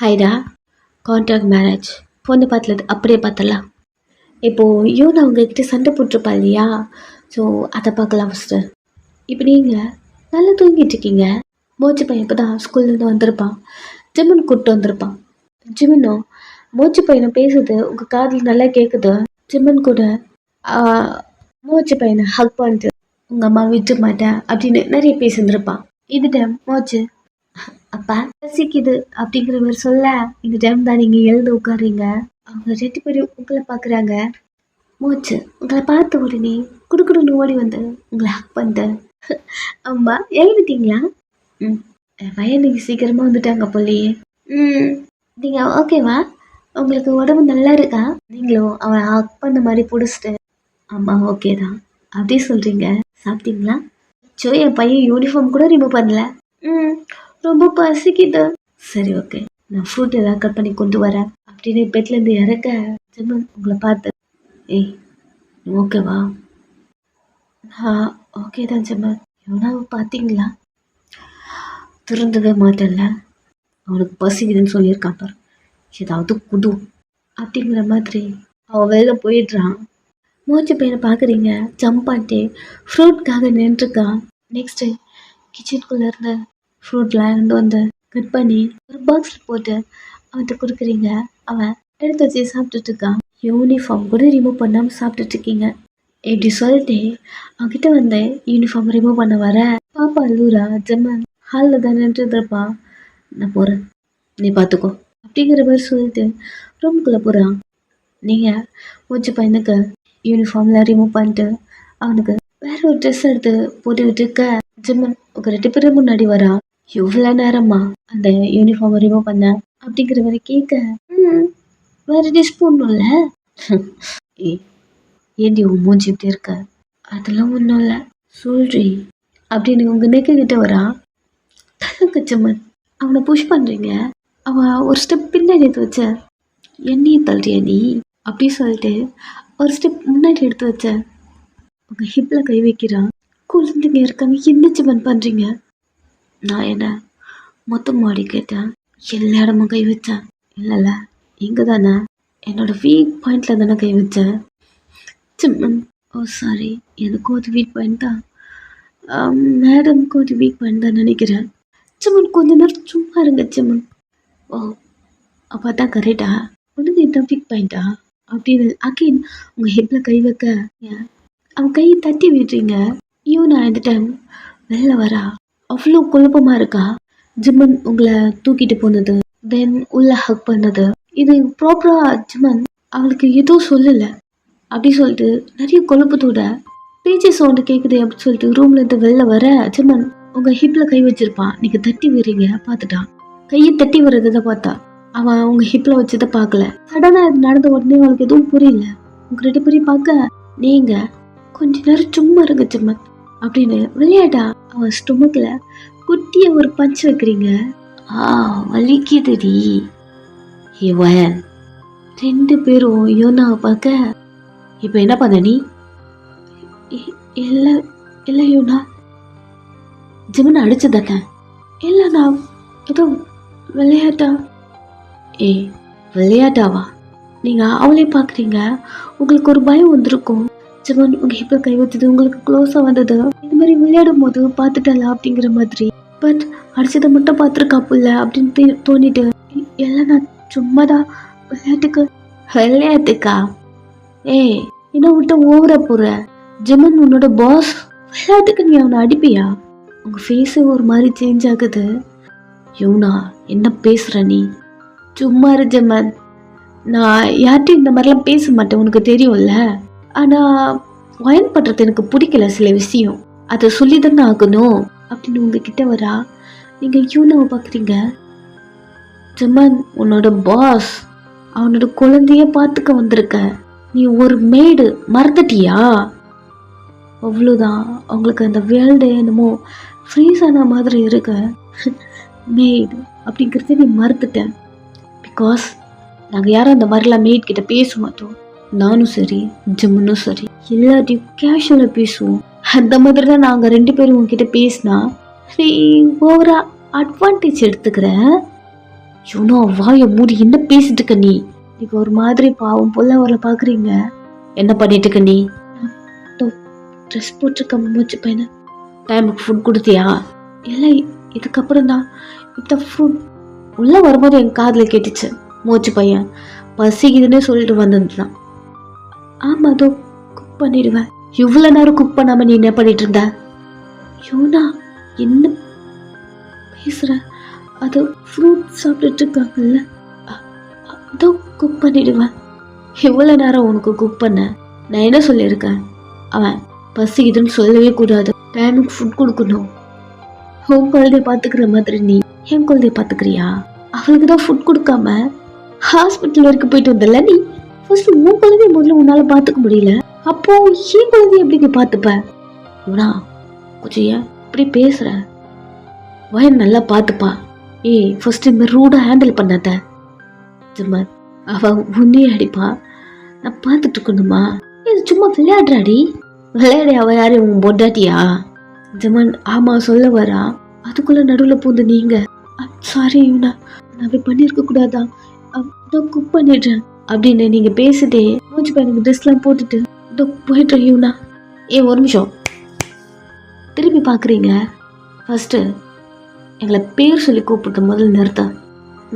ஹைடா, contract marriage பொண்ணு பார்த்தது அப்படியே பார்த்தலாம். இப்போது யோனா உங்ககிட்ட சண்டை போட்டிருப்பா இல்லையா? ஸோ அதை பார்க்கலாம் ஃபஸ்ட்டு. இப்போ நீங்கள் நல்லா தூங்கிட்டு இருக்கீங்க. மோச்சு பையன் இப்போ தான் ஸ்கூல்லேருந்து வந்திருப்பான். ஜிம்மன் கூப்பிட்டு வந்திருப்பான். ஜிம்மனோ மோச்சு பையனை பேசுது உங்கள் காதில் நல்லா கேட்குது. ஜிம்மன் கூட மோச்சு பையனை ஹக் பண்ணிட்டு உங்கள் அம்மா விட்டு மாட்டேன் அப்படின்னு நிறைய பேசியிருந்திருப்பான். இது டைம் மோச்சு அப்பா ரசிக்குது அப்படிங்கிறவர் சொல்ல இந்த டைம் தான் நீங்கள் எழுத உட்காருங்க. அவங்க 2 பேரும் உங்களை பார்க்குறாங்க. மோச்சு உங்களை பார்த்த உடனே குடுக்குடுன்னு ஓடி வந்து உங்களை ஹக் பண்ணிட்டேன். அம்மா எழுதிட்டீங்களா? ம் என் பையன் நீங்கள் சீக்கிரமாக வந்துட்டாங்க போலையே. நீங்கள் ஓகேவா? உங்களுக்கு உடம்பு நல்லா இருக்கா? நீங்களும் அவன் ஹக் பண்ண மாதிரி பிடிச்சிட்டு அம்மா ஓகே தான் அப்படி சொல்கிறீங்க. சாப்பிட்டீங்களா? என் பையன் யூனிஃபார்ம் கூட ரிமூவ் பண்ணல. ரொம்ப பசிக்குது. சரி ஓகே, நான் ஃப்ரூட் ஏதாவது கட் பண்ணி கொண்டு வரேன் அப்படின்னு பெட்லேருந்து இறக்க ஜிம்மன் உங்களை பார்த்து ஏய் ஓகேவா? ஓகே தான் ஜிம்மன். எவனாவை பார்த்தீங்களா? திருந்தவே மாட்டேன்ல, அவனுக்கு பசிக்குதுன்னு சொல்லியிருக்கான் பாரு, ஏதாவது குடு அப்படிங்கிற மாதிரி அவன் வெளில போயிடுறான். மூச்சு பையனை பார்க்குறீங்க ஜம்ப் பண்ணிட்டு ஃப்ரூட்காக நின்றுருக்கான். நெக்ஸ்ட்டு கிச்சனுக்குள்ளே இருந்து ஃப்ரூட்லாம் இருந்து வந்து கட் பண்ணி ஒரு பாக்ஸில் போட்டு அவன்கிட்ட கொடுக்குறீங்க. அவன் எடுத்து வச்சு சாப்பிட்டுட்டு இருக்கான். யூனிஃபார்ம் கூட ரிமூவ் பண்ணாமல் சாப்பிட்டுட்டு இருக்கீங்க. இப்படி சொல்லிட்டு அவன்கிட்ட வந்து யூனிஃபார்ம் ரிமூவ் பண்ண வர பாப்பா லூரா ஜம்மன் ஹாலில் தான் நின்றுருப்பான். நான் போகிறேன், நீ பார்த்துக்கோ அப்படிங்கிற மாதிரி சொல்லிட்டு ரூமுக்குள்ளே போகிறான். நீங்கள் மூச்சு பையனுக்கு யூனிஃபார்ம்லாம் ரிமூவ் பண்ணிட்டு அவனுக்கு வேற ஒரு ட்ரெஸ் எடுத்து போட்டு விட்டுருக்க ஜிம்மன் உங்கள் 2 பேரும் முன்னாடி வரா. எவ்வளோ நேரமா அந்த யூனிஃபார்மை ரிமூவ் பண்ண அப்படிங்கிற மாதிரி கேட்க வேற ட்ரெஸ் போடணும்ல. ஏண்டி உன் மூஞ்சி இப்படி இருக்க? அதெல்லாம் ஒன்றும் இல்லை சொல்றி அப்படின்னு உங்கள் நெக்கிட்ட வரா. தள்ளுங்க ஜிம்மன், அவனை புஷ் பண்ணுறீங்க. அவன் ஒரு ஸ்டெப் பின்னாடி எடுத்து வச்ச என்னையே தள்ளுறியா நீ அப்படி சொல்லிட்டு ஒரு ஸ்டெப் முன்னாடி எடுத்து வச்ச உங்கள் ஹிப்பில் கை வைக்கிறான். குழந்தைங்க இருக்காங்க, என்ன ஜிம்மன் பண்ணுறீங்க? நான் என்ன மொத்த மாடி கேட்டேன், எல்லா இடமும் கை வச்சேன். இல்லைல்ல, இங்கே தானே என்னோட வீக் பாயிண்டில் தானே கை வச்சேன். ஜிம்மன் ஓ சாரி, எனக்கும் அது வீக் பாயிண்ட் தான், மேடமுக்கும் அது வீக் பாயிண்ட் தான் நினைக்கிறேன். ஜிம்மன் கொஞ்ச நேரம் சும்மா இருங்க ஜிம்மன். ஓ அப்போ தான் கரெக்டா, உனக்கு இதுதான் வீக் பாயிண்டா அப்படின்னு அகைன் உங்கள் ஹிப்பில் கை வைக்க அவன் கையை தட்டி விடுறீங்க. யூனா இந்த டைம் வெளில வரா. அவ்வளோ குழப்பமாக இருக்கா. ஜிம்மன் உங்களை தூக்கிட்டு போனது, தென் உள்ள ஹக் பண்ணது, இது ப்ராப்பராக ஜிம்மன் அவளுக்கு எதுவும் சொல்லலை அப்படி சொல்லிட்டு நிறைய குழப்பத்தோட பேச்சு சவுண்டு கேட்குது அப்படின்னு சொல்லிட்டு ரூம்லேருந்து வெளில வர ஜிம்மன் உங்கள் ஹிப்பில் கை வச்சிருப்பான். நீங்கள் தட்டி விடுறீங்க பார்த்துட்டான். கையை தட்டி வர்றதை பார்த்தா அவன் உங்கள் ஹிப்பில் வச்சதை பார்க்கல. சடனாக இது நடந்த உடனே அவளுக்கு எதுவும் புரியல. உங்கள் 2 பேரையும் பார்க்க நீங்கள் கொஞ்ச நேரம் சும்மா இருங்க ஜிம்மன் அப்படின்னு விளையாட்டா அவன் ஸ்டொமக்கில் குட்டியை ஒரு பஞ்ச் வைக்கிறீங்க. வலிக்குதுடி. இவன் 2 பேரும் யோனாவை பார்க்க இப்போ என்ன பண்ண நீ? இல்லை இல்லை யோனா, ஜிம்மனை அடிச்சதானே? இல்லை நான் ஏதோ விளையாட்டா. விளையாட்டாவா? நீங்கள் அவளே பார்க்குறீங்க, உங்களுக்கு ஒரு பயம் வந்திருக்கும். ஜிம்மன் உங்கள் ஹிப்பில் கை வச்சது உங்களுக்கு க்ளோஸாக வந்தது, இந்த மாதிரி விளையாடும் போது பார்த்துட்டல அப்படிங்கிற மாதிரி. பட் அடிச்சதை மட்டும் பார்த்துருக்காப்புல்ல அப்படின்னு தோணிட்டு எல்லாம் நான் சும்மா தான் விளையாட்டுக்கா என்ன விட்டு ஓவரா போகிற? ஜிம்மன் உன்னோட பாஸ், விளையாட்டுக்கு நீ அவனை அடிப்பியா? உங்கள் ஃபேஸு ஒரு மாதிரி சேஞ்ச் ஆகுது. யோனா என்ன பேசுகிற நீ? சும்மா இரு ஜிம்மன், நான் யார்கிட்டையும் இந்த மாதிரிலாம் பேச மாட்டேன், உனக்கு தெரியும்ல. ஆனால் வயன் பண்ணுறது எனக்கு பிடிக்கல சில விஷயம், அதை சொல்லி தானே ஆகணும் அப்படின்னு உங்ககிட்ட வரா. நீங்கள் யூனாவை பார்க்குறீங்க. ஜிம்மன் உன்னோட பாஸ், அவனோட குழந்தைய பார்த்துக்க வந்திருக்க, நீ ஒரு மேடு மறந்துட்டியா? அவ்வளோதான், அவங்களுக்கு அந்த வேர்ல்டு என்னமோ ஃப்ரீஸ் ஆன மாதிரி இருக்க. மேடு அப்படிங்கிறத நீ மறந்துட்டேன். பிகாஸ் நாங்கள் யாரும் அந்த மாதிரிலாம் மேட் கிட்ட பேச மாட்டோம். நானும் சரி ஜிம்மனும் சரி எல்லாத்தையும் கேஷுவலாக பேசுவோம். அந்த மாதிரி தான் நாங்கள் 2 பேரும் உங்ககிட்ட பேசினா நீ ஓவரா அட்வான்டேஜ் எடுத்துக்கிற. யூனோ வாய மூடி என்ன பேசிட்டு இருக்க நீ? நீங்க ஒரு மாதிரி பாவம் போல அவரை பாக்குறீங்க. என்ன பண்ணிட்டு இருக்க நீ? ட்ரெஸ் போட்டிருக்க மூச்சு பையனை டைமுக்கு ஃபுட் கொடுத்தியா? இல்லை, இதுக்கப்புறம் தான் இந்த ஃபுட் உள்ள வரும்போது என் காதுல கேட்டுச்சு. மூச்சு பையன் பசிக்குதுன்னே சொல்லிட்டு வந்ததுதான். ஆமா, அதோ குக் பண்ணிடுவேன். இவ்வளவு நேரம் குக் பண்ணாம நீ என்ன பண்ணிட்டு இருந்த? யூனா என்ன பேசுற? அது ஃப்ரூட் சாப்பிட்டுட்டு இருக்காங்கல்ல, அதோ குக் பண்ணிடுவேன். எவ்வளவு நேரம் உனக்கு குக் பண்ண? நான் என்ன சொல்லியிருக்கேன்? அவன் பசிக்குதுன்னு சொல்லவே கூடாது, டைமுக்கு ஃபுட் கொடுக்கணும். உன் குழந்தைய பாத்துக்கிற மாதிரி நீ என் குழந்தைய பாத்துக்கிறியா? அவளுக்கு தான் ஃபுட் கொடுக்காம ஹாஸ்பிட்டல் வரைக்கும் போயிட்டு வந்தல நீ. ஃபர்ஸ்ட் உன் குழந்தைய முதல்ல உன்னால பாத்துக்க முடியல, அப்போ என் குழந்தைய எப்படி நீ பாத்துப்ப? இவனா கொஞ்சம் ஏன் இப்படி பேசுற? வயன் நல்லா பாத்துப்பா. ஃபர்ஸ்ட் இந்த ரூடா ஹேண்டில் பண்ணாத. ஜிம்மன் அவ உன்னே அடிப்பா, நான் பார்த்துட்டு இருக்கணுமா? இது சும்மா விளையாடுறாடி. விளையாடி அவ யாரு, உன் பொண்டாட்டியா? ஜிம்மன் ஆமா சொல்ல வரா, அதுக்குள்ள நடுவுல பூந்து நீங்க. சாரி யூனா, நான் பண்ணிருக்க கூடாதான், குக் பண்ணிடுறேன் அப்படின்னு நீங்க பேசிட்டே மூச்சு பையனுக்கு ட்ரெஸ் எல்லாம் போட்டுட்டு போயிட்டேன் யூனா. ஒரு நிமிஷம் திரும்பி பாக்குறீங்க. ஃபர்ஸ்ட் எங்களை பேர் சொல்லி கூப்பிட்டு முதல்ல நிறுத்த.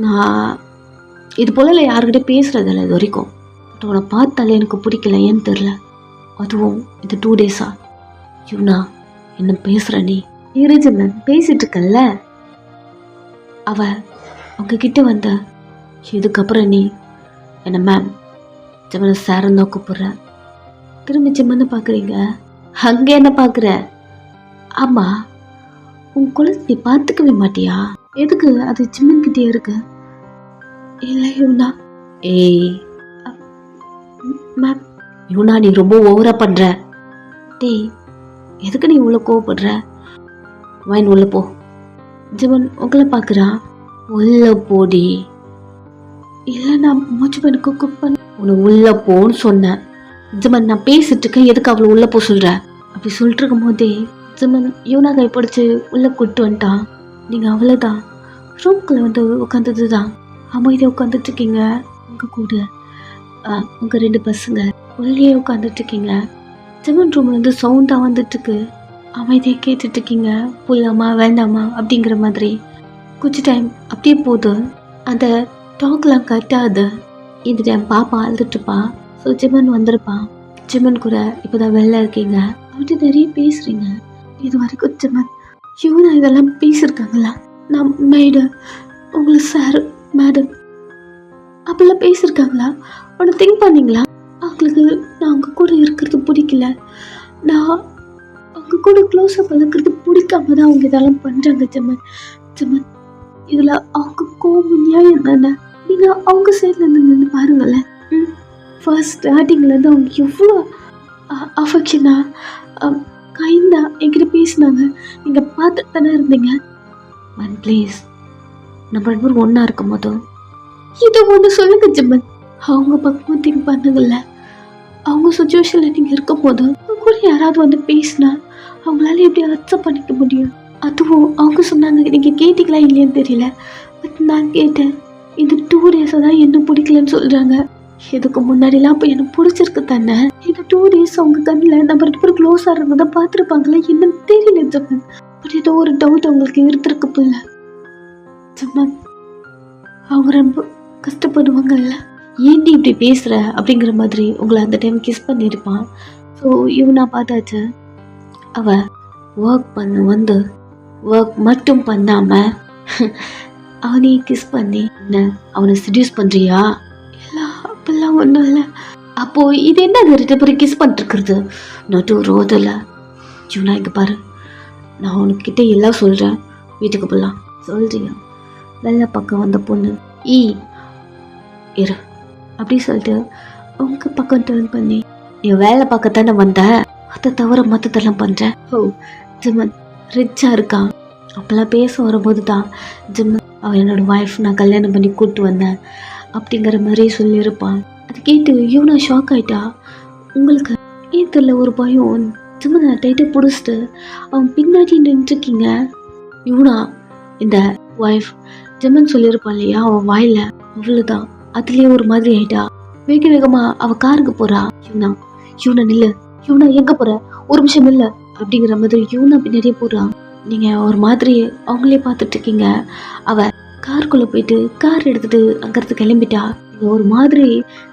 நான் இது போல யாருக்கிட்ட பேசுறதில்ல இது வரைக்கும். உன்னை பார்த்தாலே எனக்கு பிடிக்கல, ஏன்னு தெரில. அதுவும் இது 2 days-ஆ. யூனா என்ன பேசுற நீ? இருஜிமன் பேசிட்டு இருக்கல்ல. அவ உங்ககிட்ட வந்த இதுக்கப்புறம் நீ என்ன மேம் ஜிம்மனை சாரன் தான் கூப்பிடுற. திரும்பி ஜிம்மனை பாக்குறீங்க. அங்க என்ன பாக்குற? ஆமா, உன் குழந்தைய பார்த்துக்கவே மாட்டியா? எதுக்கு அது ஜிம்மன் கிட்டே இருக்கு? இல்லை யூனா. மேம் யூனா நீ ரொம்ப ஓவரா பண்ற. டேய் எதுக்கு நீ உள்ள கோவப்படுற? வைன் உள்ள போ. ஜிம்மன் உங்களை பாக்குறா. உள்ள போடி. இல்ல நான் மூச்சு பையனுக்கு குக் பண்ண. உன்னை உள்ள போன்னு சொன்னேன். ஜிம்மன் நான் பேசிட்டு இருக்கேன், எதுக்கு அவளை உள்ள போ சொல்ற? அப்படி சொல்லிட்டு இருக்கும் போதே ஜிம்மன் யூனா கை பிடிச்சு உள்ள கூட்டு வந்துட்டான். நீங்க அவ்வளவுதான் ரூம்குள்ள வந்து உட்காந்துதான் அமைதியா உட்காந்துட்டு இருக்கீங்க. உங்க கூட உங்க 2 பசங்க உள்ளே உட்காந்துட்டு இருக்கீங்க. ஜிம்மன் ரூம்ல இருந்து சவுண்டா வந்துட்டு இருக்கு. அமைதியா கேட்டுட்டு இருக்கீங்க, போலாமா வேண்டாமா அப்படிங்கிற மாதிரி. கொஞ்ச டைம் அப்படியே போகுது, அந்த டாக்லாம் கட்டாது. இந்த டைம் பாப்பா அழுதுட்டுப்பா. ஸோ ஜிம்மன் வந்திருப்பான். ஜிம்மன் கூட இப்போதான் வெளில இருக்கீங்க, அப்படி நிறைய பேசுறீங்க. இது வரைக்கும் ஜிம்மன் யூனா இதெல்லாம் பேசியிருக்காங்களா? நான் மேடு உங்களை சார் மேடம் அப்படிலாம் பேசியிருக்காங்களா? அவனை திங்க் பண்ணீங்களா? அவங்களுக்கு நான் அவங்க கூட இருக்கிறது பிடிக்கல, நான் அவங்க கூட க்ளோஸாக பழக்கிறது பிடிக்காம தான் அவங்க இதெல்லாம் பண்ணுறாங்க. ஜிம்மன் ஜிம்மன் இதில் அவங்க கோபம் நியாயம் தானே? நீங்கள் அவங்க சைடில் இருந்து நின்று பாருங்களேன். ஃபர்ஸ்ட் ஸ்டார்டிங்லேருந்து அவங்க எவ்வளோ அஃபெக்ஷனாக கைண்டாக என்கிட்ட பேசினாங்க, நீங்கள் பார்த்துட்டு தானே இருந்தீங்க. மேன் ப்ளீஸ், நம்ம 2 பேரும் ஒன்றா இருக்கும் போதும் இதை ஒன்று சொல்லுங்க ஜிம்மன். அவங்க பக்கமும் திங்க் பண்ணுங்கள்ல. அவங்க சுச்சுவேஷனில் நீங்கள் இருக்கும் போது அவங்க கூட யாராவது வந்து பேசினா அவங்களால எப்படி அக்செப்ட் பண்ணிக்க முடியும்? அதுவும் அவங்க சொன்னாங்க, நீங்கள் கேட்டீங்களா இல்லையான்னு தெரியல, பட் நான் கேட்டேன். இந்த 2 days தான் என்ன பிடிக்கலன்னு சொல்கிறாங்க. இதுக்கு முன்னாடிலாம் அப்போ எனக்கு பிடிச்சிருக்கு தானே. இந்த 2 days அவங்க கண்ணில் நம்ம 2 பேரும் க்ளோஸாக இருந்ததை பார்த்துருப்பாங்களே, என்னன்னு தெரியல ஜம்மன். பட் ஏதோ ஒரு டவுட் அவங்களுக்கு இருந்திருக்கு போல. ஜம்மன் அவங்க ரொம்ப கஷ்டப்படுவாங்கல்ல, ஏன்டி இப்படி பேசுகிற அப்படிங்கிற மாதிரி உங்களை அந்த டைம் கிஸ் பண்ணியிருப்பான். ஸோ இவனா பார்த்தாச்சு, அவள் ஒர்க் பண்ண வந்து ஒர்க் மட்டும் பண்ணாமல் அவனையே கிஸ் பண்ணி என்ன அவனை செடியூஸ் பண்ணுறியா? இல்லை அப்படிலாம் ஒன்றும் இல்லை. அப்போது இது என்ன 2 பேரும் கிஸ் பண்ணிட்டுருக்குறது? நட்டு ரோதில் ஜூனா இங்கே பாரு, நான் உனக்கிட்ட எல்லாம் சொல்கிறேன், வீட்டுக்கு போகலாம் சொல்கிறியா? வெள்ளை பக்கம் வந்த பொண்ணு இரு அப்படி சொல்லிட்டு உங்க பக்கம் டர்ன் பண்ணி, நீ வேலை பார்க்கத்தானே வந்த, அதை தவிர மற்றதெல்லாம் பண்ணுறேன். ஓ ஜிம்மன் ரிச்சாக இருக்கான். அப்போல்லாம் பேச வரும்போது தான் ஜிம்மன் அவன் என்னோட ஒய்ஃப், நான் கல்யாணம் பண்ணி கூப்பிட்டு வந்தேன் அப்படிங்கிற மாதிரி சொல்லியிருப்பான். அது கேட்டு யூனா ஷாக் ஆகிட்டா. உங்களுக்கு ஏன் தெரியல ஒரு பயம். ஜிம்மனை டைட்டாக பிடிச்சிட்டு அவன் பின்னாடி நின்றுருக்கீங்க. யூனா இந்த ஒய்ஃப் ஜெமன் சொல்லியிருப்பான் இல்லையா அவன் வாயில, அவ்வளவுதான். அதுலயே ஒரு மாதிரி ஆயிட்டா. வேக வேகமா அவ காருக்கு போறா. யூனா நில்லு, யூனா எங்க போற, ஒரு நிமிஷம் இல்ல அப்படிங்கிற மாதிரி யூனா பின்னாடியே போறா. நீங்க ஒரு மாதிரி அவங்களே பார்த்துட்டு இருக்கீங்க. அவ காருக்குள்ள போயிட்டு கார் எடுத்துட்டு அங்கிருந்து கிளம்பிட்டா. நீங்க ஒரு மாதிரி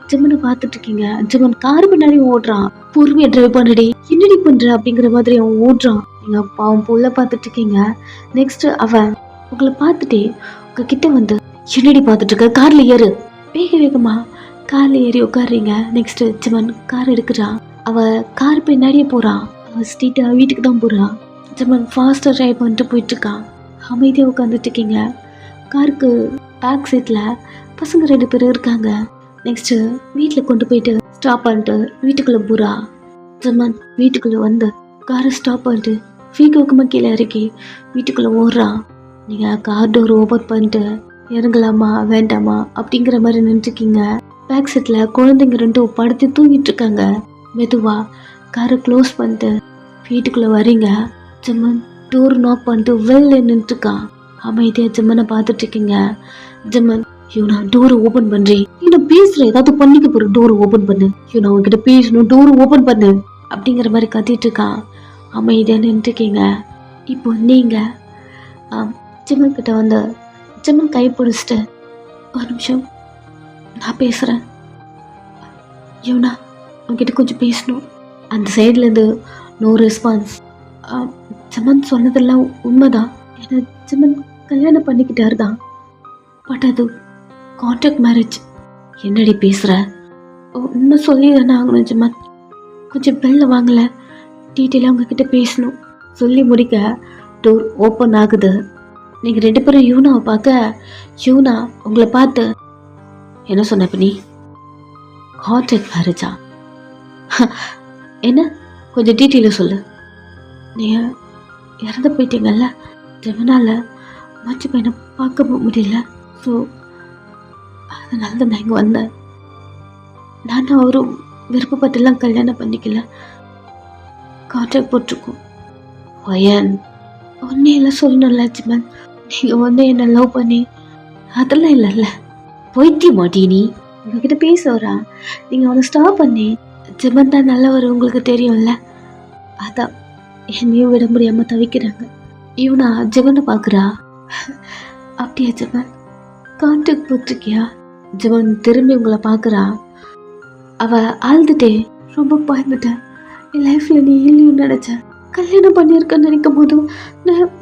ஜெமனை பார்த்துட்டு இருக்கீங்க. ஜெமன் கார் பின்னாடி ஓடுறான். பொறுமையா டிரைவ் பண்ணடி, என்னடி பண்ற அப்படிங்கிற மாதிரி அவன் ஓடுறான். நீங்க அவன் புள்ள பார்த்துட்டு இருக்கீங்க. நெக்ஸ்ட் அவன் உங்களை பார்த்துட்டே உங்க கிட்ட வந்து, என்னடி பார்த்துட்டு இருக்க, கார்ல ஏறு. வேக வேகமா கார்ல ஏறி உட்காடுறீங்க. நெக்ஸ்ட் ஜெமன் கார் எடுக்கிறான். அவ கார் பின்னாடியே போறான். அவ ஸ்ட்ரீட்டா வீட்டுக்கு தான் போறான். ஜெமன் ஃபாஸ்டா டிரைவ் பண்ணிட்டு போயிட்டு இருக்கான். அமைதியா உட்காந்துட்டு இருக்கீங்க. காருக்கு பேக் சீட்ல பசங்க 2 பேர் இருக்காங்க. நெக்ஸ்ட் வீட்டில் கொண்டு போயிட்டு ஸ்டாப் பண்ணிட்டு வீட்டுக்குள்ள போறா. ஜெமன் வீட்டுக்குள்ள வந்து காரை ஸ்டாப் பண்ணிட்டு வீட்டுக்கு கீழே இறக்கி வீட்டுக்குள்ள ஓடுறான். நீங்க கார் டோர் ஓபன் பண்ணிட்டு இறங்கலாமா வேண்டாமா அப்படிங்கிற மாதிரி நின்றுருக்கீங்க. பேக் சீட்ல குழந்தைங்க 2 படுத்து தூங்கிட்டு இருக்காங்க. மெதுவா காரை க்ளோஸ் பண்ணிட்டு வீட்டுக்குள்ள வரீங்க. ஜெமன் டோர் நாக் பண்ணிட்டு வெளில நின்றுருக்கான். அமைதியா ஜெமனை பார்த்துட்டு இருக்கீங்க. ஜெமன், யூனா டோரை ஓபன் பண்றேன், என்ன பேசுற, ஏதாவது பண்ணிக்க போற, டோரை ஓபன் பண்ணு, யூனா உங்ககிட்ட பேசணும், டோரை ஓபன் பண்ணு அப்படிங்கிற மாதிரி கத்திட்டு இருக்கான். அமைதியா நின்றுருக்கீங்க. இப்போ நீங்க ஜெமன் கிட்ட வந்து ஜெமன் கை பிடிச்சிட்டு, ஒரு நிமிஷம் நான் பேசுறேன், யூனா உங்ககிட்ட கொஞ்சம் பேசணும். அந்த சைட்ல இருந்து நோ ரெஸ்பான்ஸ். ஜெமன் சொன்னதெல்லாம் உண்மைதான். ஏன்னா ஜெமன் கல்யாணம் பண்ணிக்கிட்டாரு தான். பட் அது கான்ட்ராக்ட் மேரேஜ். என்னடி பேசுற, இன்னும் சொல்லி தானே ஆகணும் ஜெமன். கொஞ்சம் வெளில வாங்கல, டீட்டெயிலாக உங்ககிட்ட பேசணும். சொல்லி முடிக்க டோர் ஓப்பன் ஆகுது. நீங்கள் 2 பேரும் யூனாவை பார்க்க, யூனா உங்களை பார்த்து, என்ன சொன்ன நீ, கான்ட்ராக்ட் மேரேஜா, என்ன கொஞ்சம் டீட்டெயிலாக சொல்லு. நீங்கள் இறந்து போயிட்டீங்கல்ல, ஜெமனால மற்ற பையனை பார்க்க முடியல. ஸோ அதனால தான் நான் இங்கே வந்தேன். நானும் அவரும் விருப்பப்பட்டுலாம் கல்யாணம் பண்ணிக்கல, கான்ட்ராக்ட் போட்டிருக்கோம். ஒயன் ஒன்னையெல்லாம் சொல்லணும்ல ஜெமன், நீங்கள் வந்து என்னை லவ் பண்ணி அதெல்லாம் இல்லைல்ல. போயிட்டே மாட்டி நீ, உங்ககிட்ட பேச வரா, நீங்கள் அவனை ஸ்டாப் பண்ணி. ஜெமன் தான் நல்லவர் உங்களுக்கு தெரியும்ல, அதான் என்னையும் விட முடியாமல் தவிக்கிறாங்க. இவனா ஜெமனை பார்க்குறா. அப்படியா ஜெமன், கான்ட்ராக்ட் போட்டிருக்கியா? ஜெமன் திரும்பி உங்களை பார்க்குறா. அவ அழுதுட்டே, ரொம்ப பயந்துட்டேன், என் லைஃப்ல நீ இல்லையும் நினைச்சேன், கல்யாணம் பண்ணியிருக்கேன்னு நினைக்கும் போதும் நான்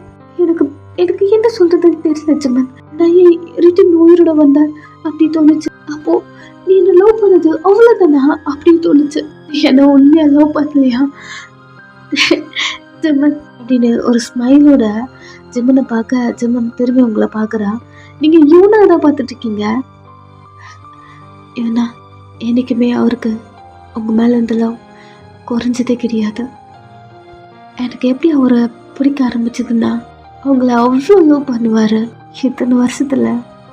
எனக்கு எனக்கு என்ன சொல்றதுன்னு தெரியல ஜெமன். நான் ஏன் ரிட்டன் உயிரோட வந்தேன் அப்படி தோணுச்சு. அப்போ நீ என்ன லவ் பண்ணது அவ்வளோதானா அப்படின்னு தோணுச்சு. என்ன உண்மையா லவ் பண்ணலையா ஜெமன் அப்படின்னு ஒரு ஸ்மைலோட ஜெமனை பார்க்க, ஜெமன் திரும்பி உங்களை பார்க்குறா. நீங்க யூனா தான் பார்த்துட்டு இருக்கீங்க. யூனா என்னைக்குமே அவருக்கு உங்க மேல இருந்த லவ் குறைஞ்சதே கிடையாது. எனக்கு எப்படி அவரை பிடிக்க ஆரம்பிச்சதுன்னா, அவங்கள அவ்வளோ லவ் பண்ணுவார். இத்தனை வருஷத்தில்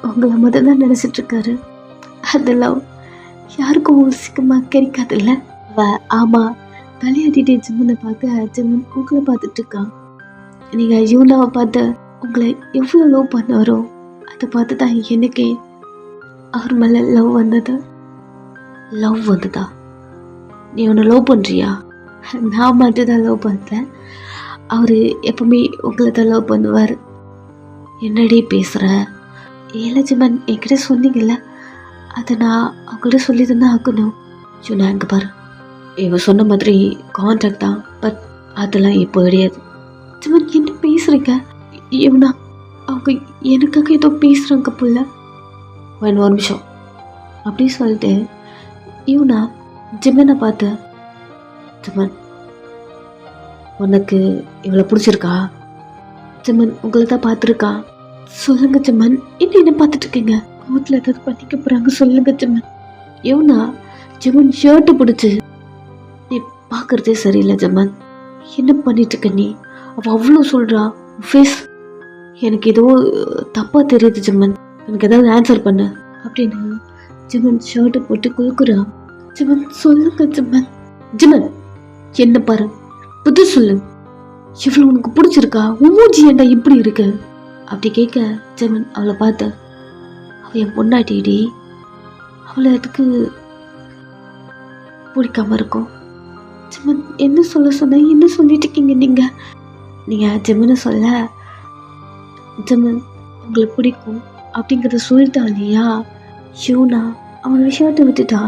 உங்களை முதல் தான் நினச்சிட்டு இருக்காரு. அந்த லவ் யாருக்கும் சீக்கிரமாக கிடைக்காதுல்ல. ஆமாம், தலையாட்டிட்டு ஜிம்மனை பார்க்க ஜிம்மன் உங்களை பார்த்துட்டு இருக்கான். நீங்கள் யூனாவை பார்த்து உங்களை எவ்வளோ லவ் பண்ணாரோ அதை பார்த்து தான் எனக்கே அவர் மேலே லவ் வந்தது. லவ் வந்ததா? நீ அவனை லவ் பண்ணுறியா? நான் மட்டும் தான் லவ் பண்ணுறேன், அவர் எப்பவுமே உங்களை தான் லவ் பண்ணுவார். என்னடி பேசுகிற? ஏல ஜிமன், என்கிட்ட சொன்னீங்கல்ல, அதை நான் அவங்கள்ட்ட சொல்லி தானே ஆக்கணும். சொன்னா அங்கே பாரு, இவன் சொன்ன மாதிரி கான்ட்ராக்ட் தான், பட் அதெல்லாம் இப்போ கிடையாது. ஜிமன் என்ன பேசுகிறீங்க? இவனா அவங்க எனக்காக ஏதோ பேசுகிறாங்க புள்ள. ஒரு நிமிஷம் அப்படி சொல்லிட்டு இவனா ஜிம்மனை பார்த்து, ஜிமன் உனக்கு இவளை பிடிச்சிருக்கா? ஜிம்மன் உங்களை தான் பார்த்துருக்கா. சொல்லுங்க ஜிம்மன், என்ன பார்த்துட்டு இருக்கீங்க? கோவத்தில் ஏதாவது பண்ணிக்க போகிறாங்க, சொல்லுங்க ஜிம்மன். இவனா ஜிம்மன் ஷர்ட்டு பிடிச்சி, நீ பார்க்குறதே சரியில்லை ஜிம்மன், என்ன பண்ணிட்டு இருக்க நீ? அவள் அவ்வளோ சொல்கிறா, ஃபேஸ் எனக்கு ஏதோ தப்பாக தெரியுது ஜிம்மன், எனக்கு ஏதாவது ஆன்சர் பண்ணு அப்படின்னு ஜிம்மன் ஷர்ட்டை போட்டு குலுக்குறா. ஜிம்மன் சொல்லுங்க ஜிம்மன். ஜிம்மன் என்ன பாரு, புது சொல்லு, இவ்வளோ உனக்கு பிடிச்சிருக்கா? மூஞ்சி ஏண்டா இப்படி இருக்கு? அப்படி கேட்க ஜெமன் அவளை பார்த்து, அவள் என் பொண்டாட்டிடி, அவளை எதுக்கு பிடிக்காம இருக்கும்? ஜெமன் என்ன சொல்ல சொன்ன, என்ன சொல்லிட்டு இருக்கீங்க நீங்கள் ஜெமனை சொல்ல, ஜெமன் உங்களை பிடிக்கும் அப்படிங்கிறத சொல்லிட்டா இல்லையா? யூனா அவன் விஷயத்தை விட்டுட்டா.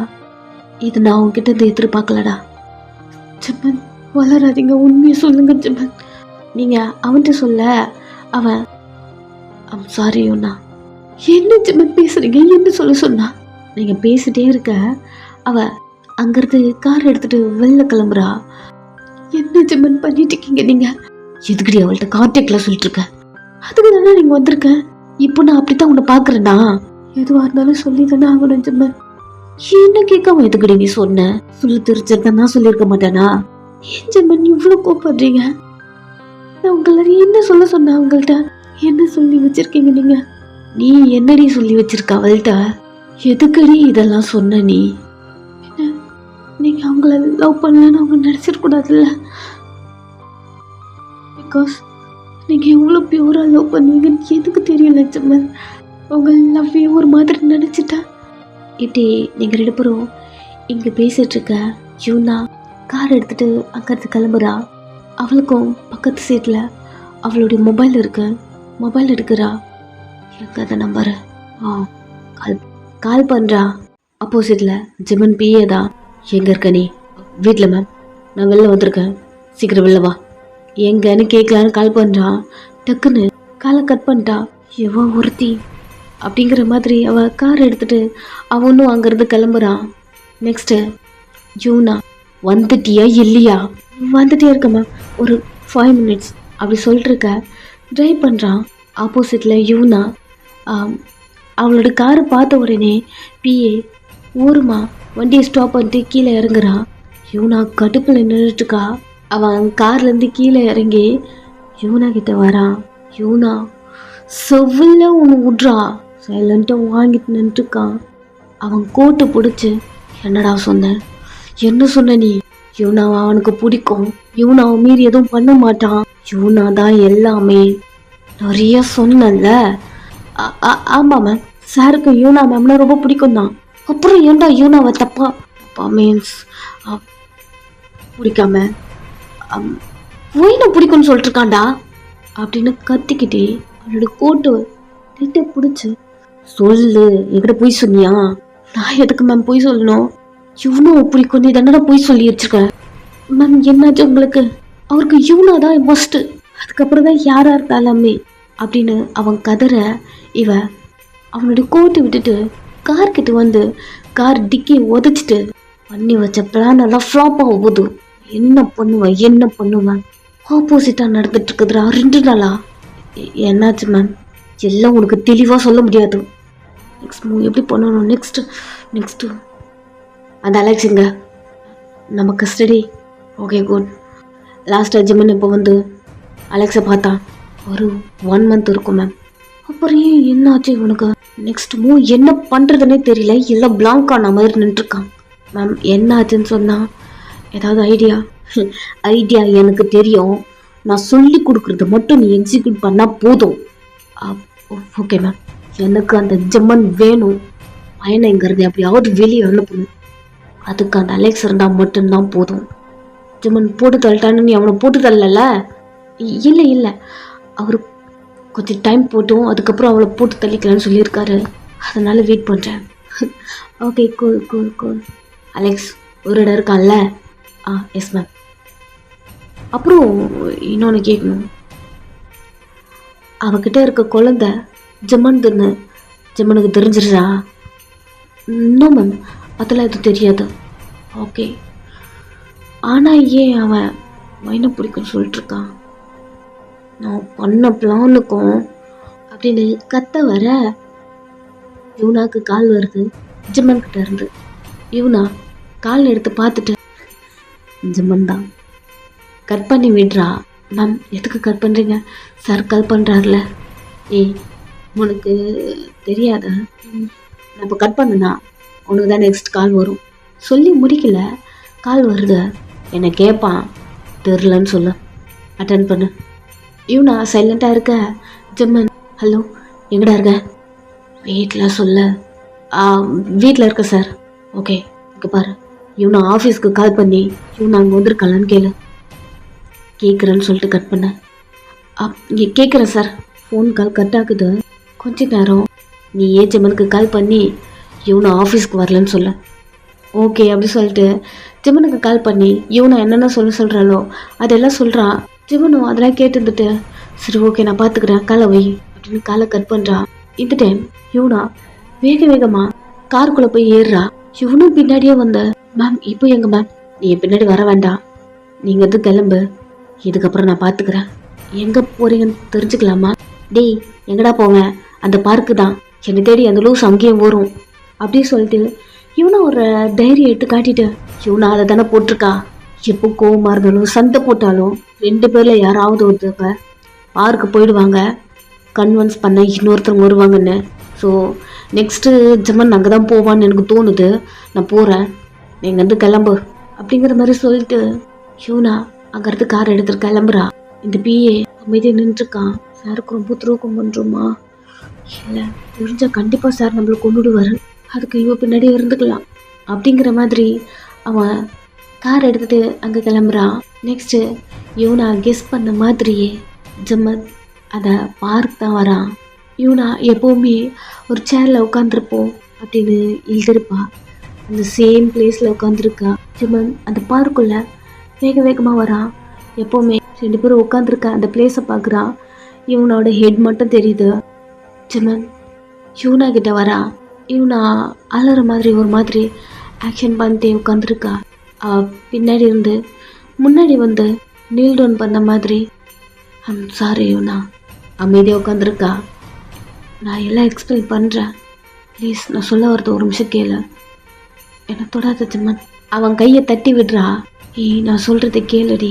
இது நான் உங்ககிட்ட இருந்து எதிர்பார்க்கலடா. ஜெமன் வளராதீங்க, உண்மையை சொல்லுங்க ஜெமன். நீங்கள் அவன்கிட்ட சொல்ல அவன் சாரி யூனா. என்ன ஜெமன் பேசுறீங்க, என்ன சொல்ல சொன்னா? நீங்கள் பேசிட்டே இருக்க அவ அங்கிருந்து கார் எடுத்துட்டு வெளில கிளம்புறா. என்ன ஜெமன் பண்ணிட்டு இருக்கீங்க நீங்கள்? எதுக்கடி அவள்கிட்ட கான்டாக்ட்ல சொல்லிட்டு இருக்க? அதுக்கு தானே நீங்கள் வந்திருக்க. இப்போ நான் அப்படித்தான் உன்னை பார்க்குறேன்னா, எதுவாக இருந்தாலும் சொல்லி தானே ஆகணும் ஜெமன். என்ன கேட்காம எதுக்கடி நீ சொன்ன? சொல்லி தெரிஞ்சிருந்தா நான் சொல்லியிருக்க மாட்டேனா? ஏன் ஜெமன் இவ்வளோ கோப்படுறீங்க? நான் உங்களை என்ன சொல்ல சொன்னேன்? அவங்கள்ட்ட என்ன சொல்லி வச்சிருக்கீங்க நீங்க? நீ என்னடி சொல்லி வச்சிருக்க அவள்கிட்ட? எதுக்கடி இதெல்லாம் சொன்ன நீ? என்ன நீங்க அவங்கள லவ் பண்ணலன்னு அவங்க நினைச்சிடக்கூடாதுல்ல? பிகாஸ் நீங்க எவ்வளோ பியூரா லவ் பண்ணுவீங்கன்னு எதுக்கு தெரியல ஜெமன். உங்க லவ்வே ஒரு மாதிரி நினைச்சிட்டா. இப்படி நீங்க ரெண்டு பேரும் இங்க பேசிட்டு இருக்க யூனா கார் எடுத்துட்டு அங்கிருந்து கிளம்புறா. அவளுக்கும் பக்கத்து சீட்டில் அவளுடைய மொபைல் இருக்கு. மொபைல் எடுக்கிறா. எனக்கு அதை நம்பரு கால் பண்ணுறா. அப்போசிட்டில் ஜெமன் பிஏ தான். எங்கே இருக்க நீ? வீட்டில் மேம், நான் வெளில வந்திருக்கேன், சீக்கிரம் வெளில வா. எங்கன்னு கேட்கலான்னு கால் பண்ணுறான். டக்குன்னு காலை கட் பண்ணிட்டா. எவ ஒருத்தி அப்படிங்கிற மாதிரி அவள் கார் எடுத்துட்டு அவனும் அங்கேருந்து கிளம்புறான். நெக்ஸ்ட்டு யூனா, வந்துட்டியா இல்லையா? வந்துட்டே இருக்க மேம், ஒரு 5 minutes அப்படி சொல்லிட்டு இருக்க. ட்ரைவ் பண்ணுறான். ஆப்போசிட்டில் யூனா அவளோட காரை பார்த்த உடனே பிஏ ஊருமா வண்டியை ஸ்டாப் பண்ணிட்டு கீழே இறங்குறா. யூனா கடுப்பில் நின்றுட்டுருக்கா. அவன் கார்லேருந்து கீழே இறங்கி யூனா கிட்ட வரான். யூனா செவ்வில் ஒன்று விட்றா. சைலண்ட்டாக வாங்கிட்டு நின்றுட்டுருக்கான். அவன் கோட்டை பிடிச்சி, என்னடா சொன்ன? என்ன சொன்ன நீ? யூனாவை அவனுக்கு பிடிக்கும், யூனாவை மீறி எதுவும் பண்ண மாட்டான், யூனா தான் எல்லாமே நிறைய சொன்னல. ஆமாம் மேம், சாருக்கு யூனா மேம்னா ரொம்ப பிடிக்கும் தான். அப்புறம் ஏன்டா யூனாவை தப்பா மீன்ஸ் பிடிக்காம ஒயினை பிடிக்கும்னு சொல்லிட்டு இருக்காண்டா அப்படின்னு கத்திக்கிட்டே அவனோட கோட்டு கிட்ட பிடிச்சி, சொல்லு, என்கிட்ட போய் சொன்னியா? நான் எதுக்கு மேம் போய் சொல்லணும்? யூனா பிடிக்கும், நீ தானடா போய் சொல்லி வச்சிருக்க. மேம் என்னாச்சு உங்களுக்கு? அவருக்கு யூனா தான் மஸ்ட்டு, அதுக்கப்புறம் தான் யாரா இருந்தாலுமே அப்படின்னு அவன் கதற, இவ அவனுடைய கோட்டை விட்டுட்டு கார்கிட்ட வந்து கார் டிக்கி உதச்சிட்டு பண்ணி வச்ச பிளான் எல்லாம் ஃப்ளாப் ஆக போகுது. என்ன பண்ணுவேன்? ஆப்போசிட்டாக நடந்துட்டு இருக்குதுடா 2 நாளா. என்னாச்சு மேம்? எல்லாம் உனக்கு தெளிவாக சொல்ல முடியாது. நெக்ஸ்ட் மூவ் எப்படி பண்ணணும்? நெக்ஸ்ட்டு அந்த அலெக்ஸுங்க நம்ம கஸ்டடி. Okay good. லாஸ்ட்டாக ஜெமன் இப்போ வந்து அலெக்ஸை பார்த்தா ஒரு 1 month இருக்கும் மேம். அப்புறம் ஏன் என்ன ஆச்சு இவனுக்கு? நெக்ஸ்ட் மூவ் என்ன பண்ணுறதுனே தெரியல, எல்லாம் பிளாங்க் ஆன மாதிரி நின்றுருக்கான். மேம் என்ன ஆச்சுன்னு சொன்னால் ஏதாவது ஐடியா எனக்கு தெரியும், நான் சொல்லி கொடுக்குறது மட்டும் நீ எக்ஸிக்யூட் பண்ணால் போதும். ஓகே மேம், எனக்கு அந்த ஜெமன் வேணும். பயணங்கிறது எப்படியாவது வெளியே அனுப்பணும். அதுக்கு அந்த அலெக்ஸ் இருந்தால் மட்டும்தான் போதும். ஜெமன் போட்டு தள்ளிட்டான்னு நீ அவனை போட்டு தள்ளல? இல்லை, அவர் கொஞ்சம் டைம் போட்டும் அதுக்கப்புறம் அவளை போட்டு தள்ளிக்கலான்னு சொல்லியிருக்காரு, அதனால வெயிட் பண்ணுறேன். Okay cool. அலெக்ஸ் ஒரு இடம் இருக்கான்ல? Yes ma'am. அப்புறம் இன்னொன்று கேட்கணும், அவகிட்ட இருக்க குழந்தை ஜெமனுக்கு தெரிஞ்சிருச்சா? நோ மேம், அதெல்லாம் எதுவும் தெரியாது. ஓகே, ஆனால் ஏன் அவன் மைனை பிடிக்குன்னு சொல்லிட்டுருக்கான்? நான் பண்ண பிளானுக்கும் அப்படின்னு கத்த வர யூனாக்கு கால் வருது ஜெமன் கிட்ட இருந்து. யூனா கால் எடுத்து பார்த்துட்டு, ஜெமன் தான். கட் பண்ணி விடுறா. மேம் எதுக்கு கட் பண்ணுறீங்க? சார் கால் பண்ணுறாருல. ஏய் உனக்கு தெரியாத, நான் இப்போ கட் பண்ணுனா உனக்கு தான் நெக்ஸ்ட் கால் வரும். சொல்லி முடிக்கல, கால் வருது. என்னை கேட்பான், தெரிலன்னு சொல்லு, அட்டன் பண்ணு. யூனா சைலண்ட்டாக இருக்க ஜெமன் ஹலோ, எங்கடா இருக்க? வீட்டில் சொல்ல. வீட்டில் இருக்க சார். ஓகே, இங்கே பாரு, இவனை ஆஃபீஸ்க்கு கால் பண்ணி இவனை அங்கே வந்திருக்கலான்னு கேளு. கேட்குறேன்னு சொல்லிட்டு கட் பண்ணேன். இங்கே கேட்குறேன் சார். ஃபோன் கால் கட் ஆகுது. கொஞ்ச நேரம் நீ ஜெமனுக்கு கால் பண்ணி இவனை ஆஃபீஸ்க்கு வரலன்னு சொல்ல. ஓகே அப்படி சொல்லிட்டு ஜெமனுக்கு கால் பண்ணி இவனை என்னென்ன சொல்கிறாளோ அதெல்லாம் சொல்கிறான். ஜெமனும் அதெல்லாம் கேட்டுருந்துட்டு சரி ஓகே நான் பார்த்துக்கிறேன் காலை வை அப்படின்னு காலை கட் பண்ணுறான். இந்த டைம் இவனா வேக வேகமாக காருக்குள்ளே போய் ஏறுறா. இவனும் பின்னாடியே வந்த மேம் இப்போ எங்க மேம், நீ பின்னாடி வர வேண்டாம், நீங்கள் வந்து கிளம்பு, இதுக்கப்புறம் நான் பார்த்துக்கிறேன். எங்கே போகிறீங்கன்னு தெரிஞ்சுக்கலாமா? டேய் எங்கடா போவேன், அந்த பார்க்கு தான், என்னை தேடி அந்த லூஸ் அங்கேயும் வரும் அப்படின்னு சொல்லிட்டு இவனை ஒரு டைரி எடுத்து காட்டிட்டு இவனை அதை தானே போட்டிருக்கா. எப்போ கோவமாக இருந்தாலும் சண்டை போட்டாலும் 2 பேரில் யாராவது ஒருத்தவங்க பார்க்கு போயிடுவாங்க, கன்வின்ஸ் பண்ண இன்னொருத்தவங்க வருவாங்கன்னு. ஸோ நெக்ஸ்ட்டு ஜெமன் அங்கே தான் போவான்னு எனக்கு தோணுது, நான் போகிறேன், நீங்கள் வந்து கிளம்பு அப்படிங்கிற மாதிரி சொல்லிட்டு யூனா அங்கேருந்து கார் எடுத்துட்டு கிளம்புறா. இந்த பிஏ அமைதியாக நின்றுருக்கான். சாருக்கு ரொம்ப துரோகம் பண்ணுறோமா? இல்லை தெரிஞ்சால் கண்டிப்பாக சார் நம்மளை கொண்டுடுவார், அதுக்கு இவ பின்னாடி இருந்துக்கலாம் அப்படிங்கிற மாதிரி அவன் கார் எடுத்துகிட்டு அங்கே கிளம்புறான். நெக்ஸ்ட்டு யூனா கெஸ் பண்ண மாதிரியே ஜெமன் அதை பார்க் தான் வரான். யூனா எப்போவுமே ஒரு சேரில் உட்காந்துருப்போம் அப்படின்னு எழுதிருப்பா. அந்த சேம் பிளேஸில் உட்காந்துருக்கா. ஜெமன் அந்த பார்க்குள்ளே வேக வேகமாக வரான். எப்போவுமே 2 பேரும் உட்காந்துருக்க அந்த பிளேஸை பார்க்குறான். இவனோட ஹெட் மட்டும் தெரியுது. ஜெமன் யூனா கிட்ட வரா. யூனா அலற மாதிரி ஒரு மாதிரி ஆக்ஷன் பண்ணிட்டே உட்காந்துருக்கா. பின்னாடி இருந்து முன்னாடி வந்து நீல் டவுன் பண்ண மாதிரி ஐம் சாரி யூனா அமைதியாக உட்காந்துருக்கா. நான் எல்லாம் எக்ஸ்பிளைன் பண்ணுறேன், ப்ளீஸ் நான் சொல்ல வரது ஒரு நிமிஷம் கேளு, என்னை தொடாத ஜெமன். அவன் கையை தட்டி விடுறா. நான் சொல்கிறத கேளுடி,